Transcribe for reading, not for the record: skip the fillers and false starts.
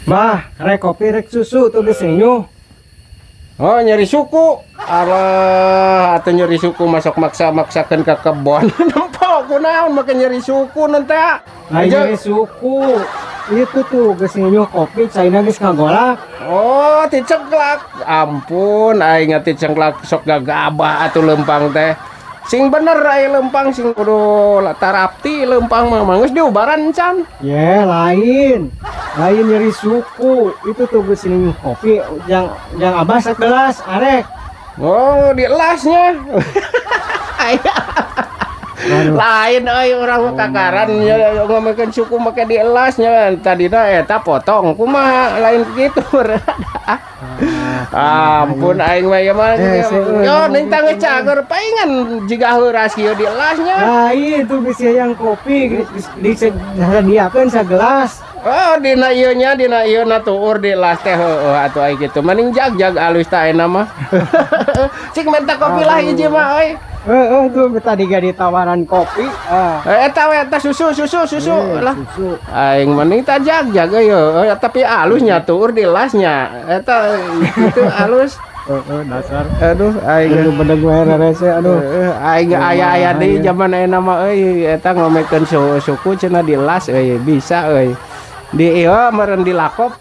Bah, rek kopi rek susu tuh geus. Oh, nyeri suku. Alah, atau nyeri suku masuk maksa-maksakan ke kebon. Nempok kunaon make nyeri suku nanti. Lain nyeri suku. Itu tuh geus kopi caina geus ngagolak. Oh, ticeklak. Ampun, aing ticeklak sok gagabah atuh lempang teh. Sing bener aya lempang sing kudu tarapti lempang mah geus diubaran can. Ye, lain. Lain nyeri suku. Itu tuh geus kopi yang abah sagelas arek. Oh, dielasnya. Lain euy urang kakaran nya ngomongkeun suku make dielasnya tadina eta potong kumaha lain kitu. Ampun aing mah mah yo ning tangge cager paingan jiga heuras kieu dielasnya. Lain tuh geus yang kopi disediakeun sagelas. Oh dina ieu nya dina ieu na tuur dielas teh heueuh atuh ai kitu mending jag alus ta ayeuna mah. Cik minta kopi lah hiji mah euy. Tuh tadi gak ditawaran kopi. Eta susu lah. Susu. Aing mending tajag jaga yo, tapi alusnya tuur dilasnya. Eta itu alus. Dasar. Aduh, aing bener gue rese aduh. aing aya deui zaman ayeuna mah euy eta ngomekeun suku cenah dilas euy bisa euy. Di ieu meureun dilakop